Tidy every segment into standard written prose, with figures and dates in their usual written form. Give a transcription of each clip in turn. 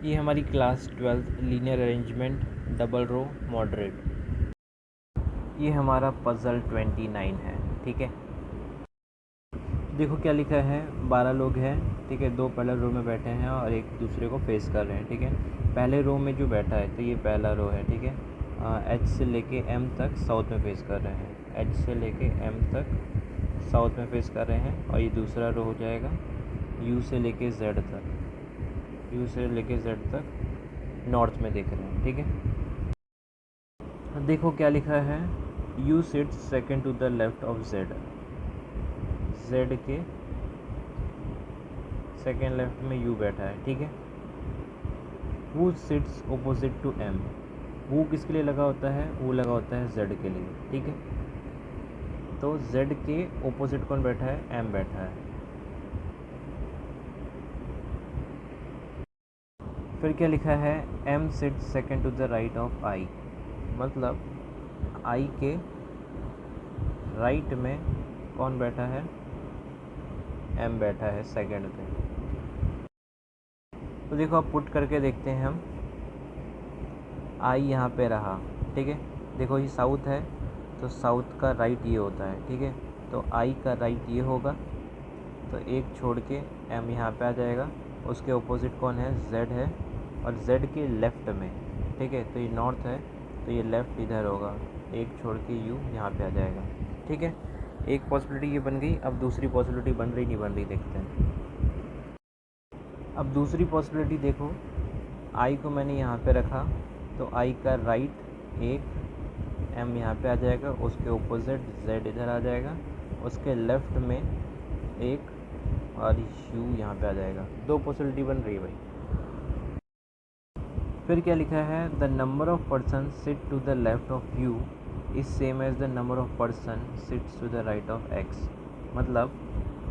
ये हमारी class 12th linear arrangement double row moderate, ये हमारा पज़ल 29 है। ठीक है, देखो क्या लिखा है, 12 लोग हैं। ठीक है, 2 पहले रो में बैठे हैं और एक दूसरे को फेस कर रहे हैं। ठीक है, पहले रो में जो बैठा है तो ये पहला रो है। ठीक है, एच से लेके एम तक साउथ में फेस कर रहे हैं, एच से लेके एम तक साउथ में फेस कर रहे हैं। और ये दूसरा रो हो जाएगा यू से लेके जेड तक, यू से लेके जेड तक नॉर्थ में देख रहे हैं। ठीक है, देखो क्या लिखा है, U sits second to the left of Z, Z के सेकेंड लेफ्ट में यू बैठा है। ठीक है, वो सिट्स ओपोजिट टू एम, वो किसके लिए लगा होता है, वो लगा होता है जेड के लिए। ठीक है, तो जेड के ओपोजिट कौन बैठा है, एम बैठा है। फिर क्या लिखा है, M sits second to the right of I, मतलब आई के राइट में कौन बैठा है, एम बैठा है सेकेंड पे। तो देखो अब पुट करके देखते हैं हम, आई यहाँ पे रहा। ठीक है, देखो ये साउथ है तो साउथ का राइट ये होता है। ठीक है, तो आई का राइट ये होगा, तो एक छोड़ के एम यहाँ पे आ जाएगा, उसके ऑपोजिट कौन है, जेड है, और जेड के लेफ़्ट में। ठीक है, तो ये नॉर्थ है तो ये लेफ़्ट इधर होगा, एक छोड़ के यू यहाँ पे आ जाएगा। ठीक है, एक पॉसिबिलिटी ये बन गई। अब दूसरी पॉसिबिलिटी बन रही नहीं बन रही देखते हैं। अब दूसरी पॉसिबिलिटी देखो, आई को मैंने यहाँ पे रखा तो आई का राइट एक एम यहाँ पे आ जाएगा, उसके ऑपोजिट जेड इधर आ जाएगा, उसके लेफ़्ट में एक और यू यहाँ पे आ जाएगा। दो पॉसिबिलिटी बन रही है भाई। फिर क्या लिखा है, the number of person sit to the left of U is same as the number of person sits to the right of X, मतलब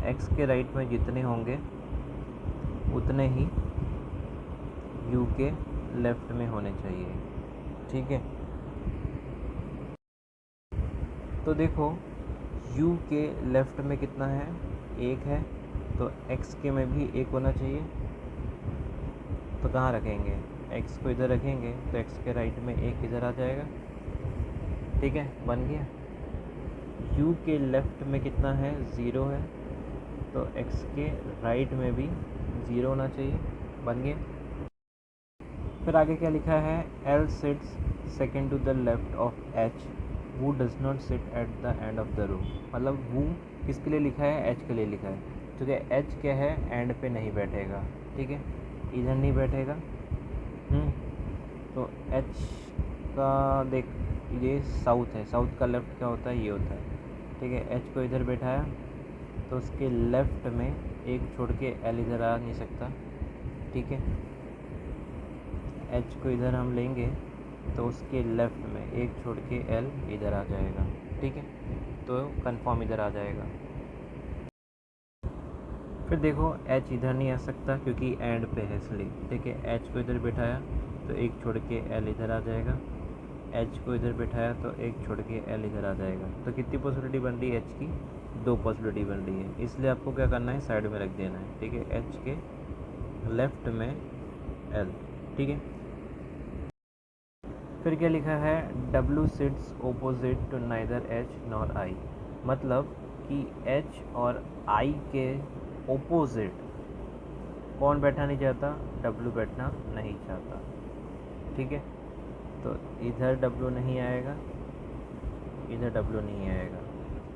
एक्स के राइट में जितने होंगे उतने ही यू के लेफ्ट में होने चाहिए। ठीक है, तो देखो u के लेफ़्ट में कितना है, एक है, तो x के में भी एक होना चाहिए। तो कहाँ रखेंगे, x को इधर रखेंगे तो x के राइट में एक इधर आ जाएगा। ठीक है, बन गया। u के लेफ़्ट में कितना है, ज़ीरो है, तो x के राइट में भी ज़ीरो होना चाहिए। बन गया। फिर आगे क्या लिखा है, L sits second to the left of H, वो does not sit at the end of the row, मतलब वो किसके लिए लिखा है, H के लिए लिखा है, क्योंकि H क्या है, एंड पे नहीं बैठेगा। ठीक है, इधर नहीं बैठेगा। तो H का देख, ये साउथ है, साउथ का लेफ्ट क्या होता है, ये होता है। ठीक है, H को इधर बैठाया तो उसके लेफ्ट में एक छोड़ के L इधर आ नहीं सकता। ठीक है, H को इधर हम लेंगे तो उसके लेफ़्ट में एक छोड़ के L इधर आ जाएगा। ठीक है, तो कंफर्म इधर आ जाएगा। फिर देखो H इधर नहीं आ सकता क्योंकि एंड पे है इसलिए। ठीक है, H को इधर बिठाया तो एक छोड़ के L इधर आ जाएगा, H को इधर बिठाया तो एक छोड़ के L इधर आ जाएगा। तो कितनी पॉसिबिलिटी बन रही है H की, दो पॉसिबिलिटी बन रही है, इसलिए आपको क्या करना है, साइड में रख देना है। ठीक है, H के लेफ़्ट में L। ठीक है, फिर क्या लिखा है, W sits opposite to neither H nor I, मतलब कि H और I के ओपोजिट कौन बैठना नहीं चाहता, W बैठना नहीं चाहता। ठीक है, तो इधर W नहीं आएगा, इधर W नहीं आएगा।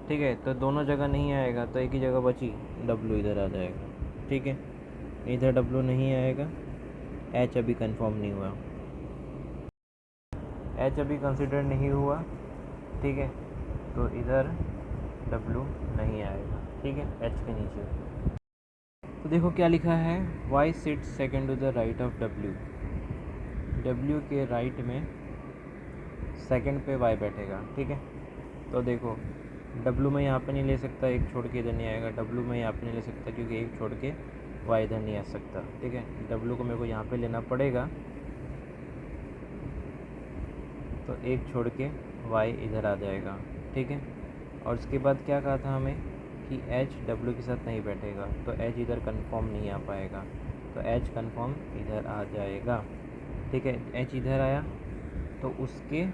ठीक है, तो दोनों जगह नहीं आएगा तो एक ही जगह बची, W इधर आ जाएगा। ठीक है, इधर W नहीं आएगा, H अभी कंफर्म नहीं हुआ, H अभी कंसिडर नहीं हुआ। ठीक है, तो इधर W नहीं आएगा। ठीक है, H के नीचे। तो देखो क्या लिखा है, Y sits second to the right of W, W के राइट में सेकेंड पे Y बैठेगा। ठीक है, तो देखो W मैं यहाँ पे नहीं ले सकता, एक छोड़ के इधर नहीं आएगा, W मैं यहाँ पे नहीं ले सकता क्योंकि एक छोड़ के Y इधर नहीं आ सकता। ठीक है, W को मेरे को यहाँ पे लेना पड़ेगा, तो एक छोड़ के y इधर आ जाएगा। ठीक है, और उसके बाद क्या कहा था हमें कि h w के साथ नहीं बैठेगा, तो h इधर कंफर्म नहीं आ पाएगा। तो एच कन्फर्म इधर आ जाएगा। ठीक है, एच इधर आया तो उसके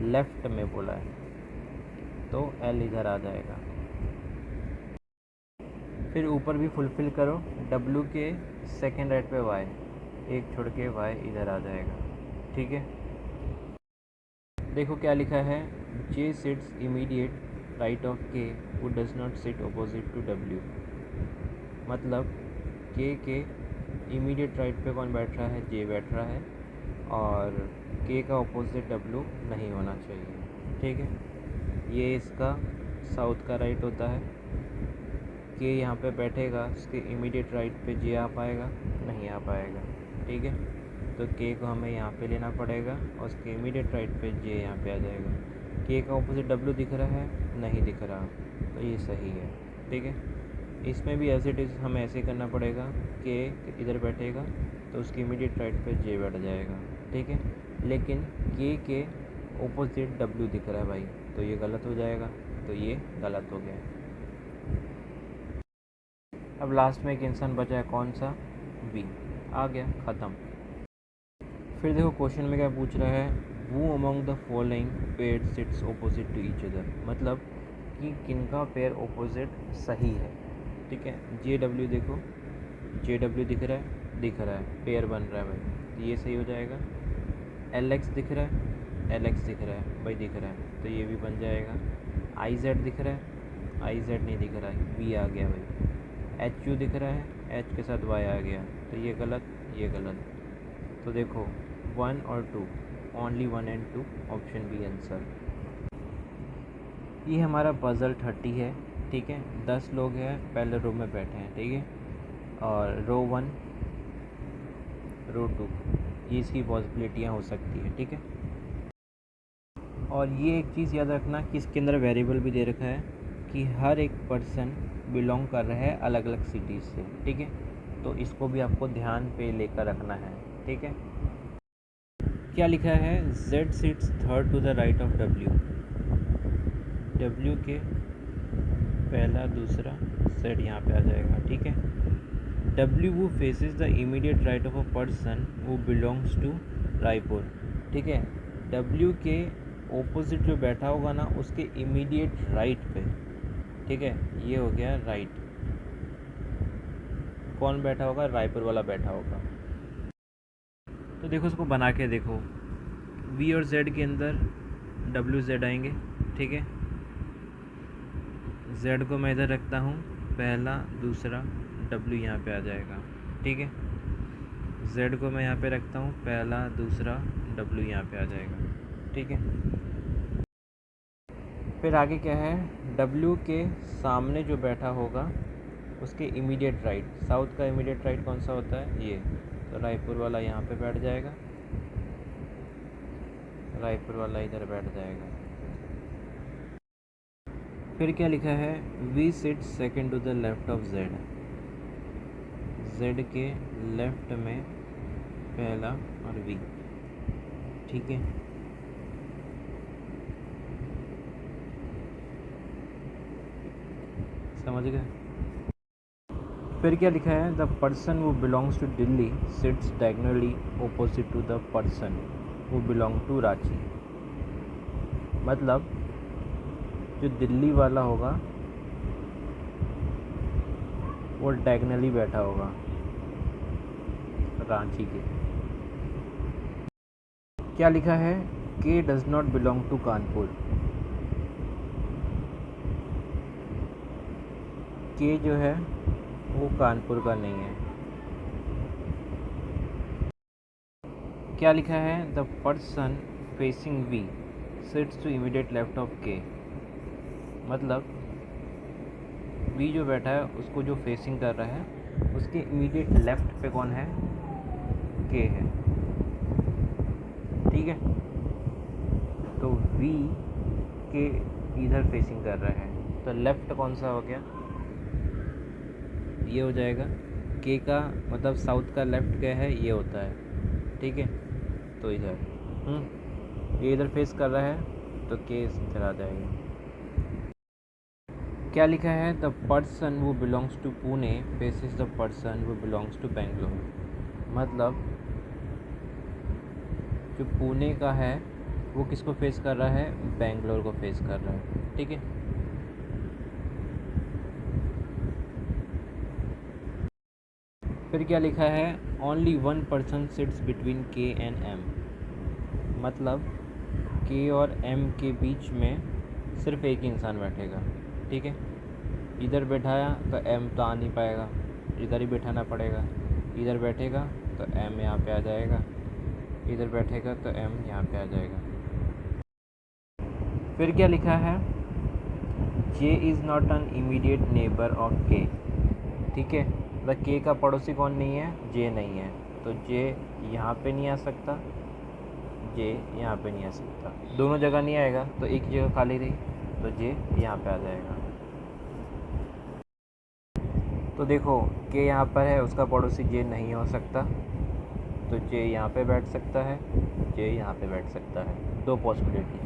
लेफ्ट में बोला है तो एल इधर आ जाएगा। फिर ऊपर भी फुलफिल करो, डब्ल्यू के सेकेंड राइट पे वाई, एक छोड़ के वाई इधर आ जाएगा। ठीक है, देखो क्या लिखा है, J sits immediate right of K who does not sit opposite to W. मतलब के इमीडिएट राइट पे कौन बैठ रहा है, जे बैठ रहा है, और के का ऑपोजिट डब्ल्यू नहीं होना चाहिए। ठीक है, ये इसका साउथ का राइट होता है। के यहाँ पे बैठेगा, उसके इमीडिएट राइट पे जे आ पाएगा, नहीं आ पाएगा। ठीक है, तो के को हमें यहाँ पे लेना पड़ेगा और उसके इमीडिएट राइट पे जे यहाँ पे आ जाएगा। के का ऑपोजिट डब्ल्यू दिख रहा है, नहीं दिख रहा, तो ये सही है। ठीक है, इसमें भी एज इट इज़ हमें ऐसे करना पड़ेगा, के इधर बैठेगा तो उसकी इमीडिएट राइट पे जे बैठ जाएगा। ठीक है, लेकिन के ऑपोजिट डब्ल्यू दिख रहा है भाई, तो ये गलत हो जाएगा, तो ये गलत हो गया। अब लास्ट में एक इंसान बचा है, कौन सा, बी, आ गया, ख़त्म। फिर देखो क्वेश्चन में क्या पूछ रहा है, वो among the following pair sits opposite to each other, मतलब कि किनका पेयर ऑपोजिट सही है। ठीक है, जे डब्ल्यू देखो, जे डब्ल्यू दिख रहा है, पेयर बन रहा है भाई, तो ये सही हो जाएगा। एल एक्स दिख रहा है, एल एक्स दिख रहा है भाई, दिख रहा है, तो ये भी बन जाएगा। आई जेड दिख रहा है, आई जेड नहीं दिख रहा है, वी आ गया भाई। एच यू दिख रहा है, एच के साथ वाई आ गया, तो ये गलत, ये गलत। तो देखो 1 और 2, only 1 and 2, option B answer. ये हमारा पज़ल 30 है। ठीक है, 10 लोग हैं, पहले रो में बैठे हैं। ठीक है, और रो 1, रो 2, ये इसकी पॉसिबिलिटियाँ हो सकती है। ठीक है, और ये एक चीज़ याद रखना कि इसके अंदर वेरिएबल भी दे रखा है कि हर एक पर्सन बिलोंग कर रहा है अलग अलग सिटीज़ से। ठीक है, तो इसको भी आपको ध्यान पे लेकर रखना है। ठीक है, क्या लिखा है, Z sits third to the right of W, W के पहला दूसरा Z यहाँ पे आ जाएगा। ठीक है, W वो faces the immediate right of a person who belongs to Raipur. ठीक है, W के ऑपोजिट जो बैठा होगा ना, उसके इमीडिएट राइट पे। ठीक है, ये हो गया राइट, कौन बैठा होगा, रायपुर वाला बैठा होगा। तो देखो उसको बना के देखो, वी और जेड के अंदर डब्ल्यू जेड आएंगे। ठीक है, जेड को मैं इधर रखता हूँ, पहला दूसरा डब्ल्यू यहाँ पे आ जाएगा। ठीक है, जेड को मैं यहाँ पे रखता हूँ, पहला दूसरा डब्ल्यू यहाँ पे आ जाएगा। ठीक है, फिर आगे क्या है, डब्ल्यू के सामने जो बैठा होगा उसके इमीडिएट राइट, साउथ का इमीडिएट राइट कौन सा होता है, ये, तो रायपुर वाला यहाँ पे बैठ जाएगा, रायपुर वाला इधर बैठ जाएगा। फिर क्या लिखा है, V sit second to the left of Z, Z के लेफ्ट में पहला और वी। ठीक है, समझ गए। फिर क्या लिखा है, the person who belongs to Delhi sits diagonally opposite to the person who belong to Ranchi. मतलब जो दिल्ली वाला होगा वो डायगोनली बैठा होगा रांची के। क्या लिखा है, K does not belong to Kanpur, K जो है वो कानपुर का नहीं है। क्या लिखा है, the person facing V sits to immediate left of K, मतलब वी जो बैठा है उसको जो फेसिंग कर रहा है उसके इमीडिएट लेफ्ट पे कौन है, के है। ठीक है, तो वी के इधर फेसिंग कर रहा है, तो लेफ्ट कौन सा हो गया, ये हो जाएगा। के का मतलब साउथ का लेफ्ट क्या है, ये होता है। ठीक है, तो इधर ये इधर फेस कर रहा है तो के इधर आ जाएगा। क्या लिखा है, the person who belongs to Pune faces the person who belongs to Bangalore. मतलब जो पुणे का है वो किसको फेस कर रहा है, बेंगलोर को फेस कर रहा है। ठीक है, फिर क्या लिखा है, only one person sits between के एंड एम। मतलब के और एम के बीच में सिर्फ एक ही इंसान बैठेगा। ठीक है, इधर बैठाया तो एम तो आ नहीं पाएगा, इधर ही बैठाना पड़ेगा। इधर बैठेगा तो एम यहाँ पे आ जाएगा, इधर बैठेगा तो एम यहाँ पे आ जाएगा। फिर क्या लिखा है, J is not an immediate neighbour of K. ठीक है, मतलब के का पड़ोसी कौन नहीं है, जे नहीं है, तो जे यहाँ पे नहीं आ सकता, जे यहाँ पे नहीं आ सकता, दोनों जगह नहीं आएगा तो एक ही जगह खाली रही, तो जे यहाँ पे आ जाएगा। तो देखो के यहाँ पर है, उसका पड़ोसी जे नहीं हो सकता, तो जे यहाँ पे बैठ सकता है, जे यहाँ पे बैठ सकता है। दो पॉसिबिलिटी।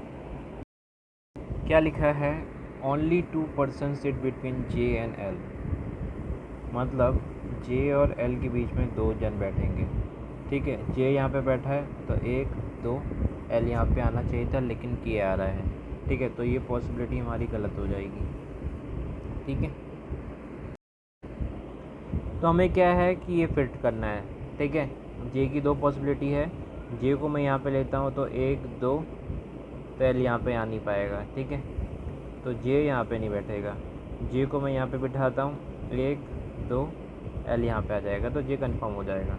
क्या लिखा है, only two person sit between J and L. मतलब जे और एल के बीच में दो जन बैठेंगे। ठीक है, जे यहाँ पे बैठा है तो एक दो, एल यहाँ पे आना चाहिए था लेकिन के आ रहा है। ठीक है, तो ये पॉसिबिलिटी हमारी गलत हो जाएगी। ठीक है, तो हमें क्या है कि ये फिट करना है। ठीक है, जे की दो पॉसिबिलिटी है, जे को मैं यहाँ पे लेता हूँ तो एक दो, तो एल यहाँ पे आ नहीं पाएगा। ठीक है, तो जे यहाँ पे नहीं बैठेगा, जे को मैं यहाँ पे बिठाता हूँ, एक दो, एल यहाँ पे आ जाएगा, तो जे कंफर्म हो जाएगा।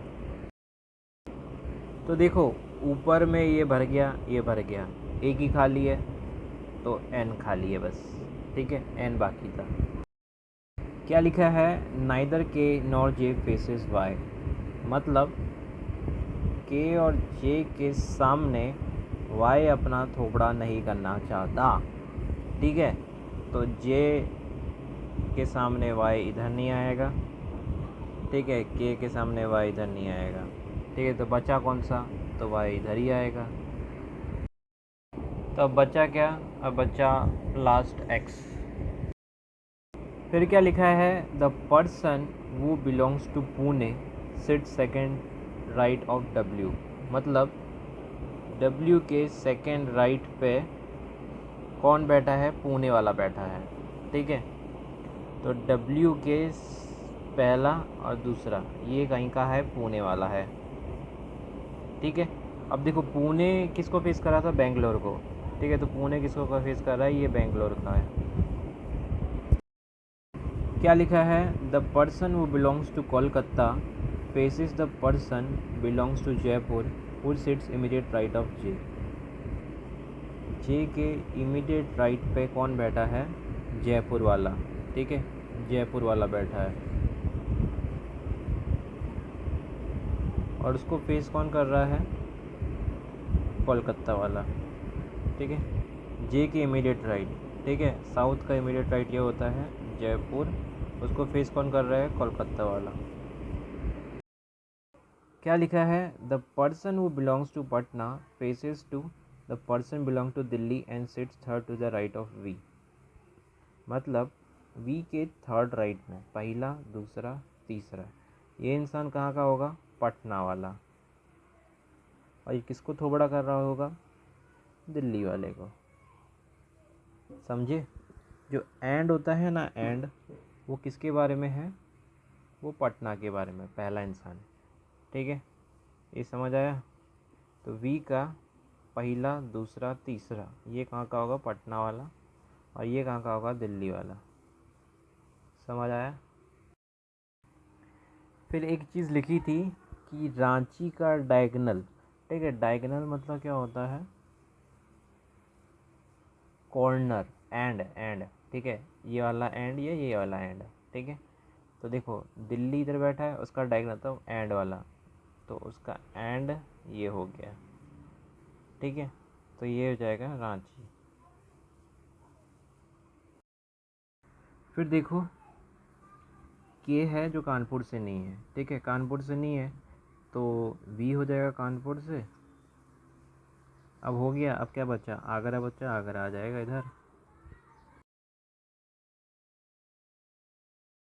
तो देखो ऊपर में ये भर गया, ये भर गया, एक ही खाली है तो एन खाली है बस। ठीक है, एन बाकी था। क्या लिखा है, नाइदर के नॉर जे फेसेस वाई। मतलब के और जे के सामने वाई अपना थोपड़ा नहीं करना चाहता। ठीक है, तो जे के सामने वाई इधर नहीं आएगा। ठीक है, के सामने वाई इधर नहीं आएगा। ठीक है, तो बचा कौन सा, तो वाई इधर ही आएगा। तो अब बचा क्या, अब बचा लास्ट एक्स। फिर क्या लिखा है, the person who belongs to Pune sit second right of W. मतलब डब्ल्यू के सेकेंड राइट पे कौन बैठा है, पुणे वाला बैठा है। ठीक है, तो डब्ल्यू के पहला और दूसरा ये कहीं का है, पुणे वाला है। ठीक है, अब देखो पुणे किसको फेस कर रहा था, बेंगलोर को। ठीक है, तो पुणे किसको फेस कर रहा है, ये बेंगलोर का है। क्या लिखा है, the person who belongs to Kolkata faces the person belongs to Jaipur who sits immediate right of J. J के इमीडिएट राइट पे कौन बैठा है, जयपुर वाला। ठीक है, जयपुर वाला बैठा है, और उसको फेस कौन कर रहा है, कोलकाता वाला। ठीक है, जे के इमीडिएट राइट। ठीक है, साउथ का इमीडिएट राइट ये होता है जयपुर, उसको फेस कौन कर रहा है, कोलकाता वाला। क्या लिखा है, the person who belongs to Patna faces to the person belong to Delhi and sits third to the right of V. मतलब वी के थर्ड राइट में, पहला दूसरा तीसरा, ये इंसान कहाँ का होगा, पटना वाला, और ये किसको थोबड़ा कर रहा होगा, दिल्ली वाले को। समझे, जो एंड होता है ना, एंड वो किसके बारे में है, वो पटना के बारे में, पहला इंसान। ठीक है, ये समझ आया। तो वी का पहला दूसरा तीसरा ये कहाँ का होगा, पटना वाला, और ये कहाँ का होगा, दिल्ली वाला। समझ आया। फिर एक चीज़ लिखी थी कि रांची का डायगोनल। ठीक है, डायगोनल मतलब क्या होता है, कॉर्नर, एंड। ठीक है, ये वाला एंड, ये वाला एंड। ठीक है, तो देखो दिल्ली इधर बैठा है, उसका डायगोनल तो एंड वाला, तो उसका एंड ये हो गया। ठीक है, तो ये हो जाएगा रांची। फिर देखो के है जो कानपुर से नहीं है। ठीक है, कानपुर से नहीं है तो वी हो जाएगा कानपुर से। अब हो गया, अब क्या बचा, आगरा बचा, आगरा आ जाएगा इधर।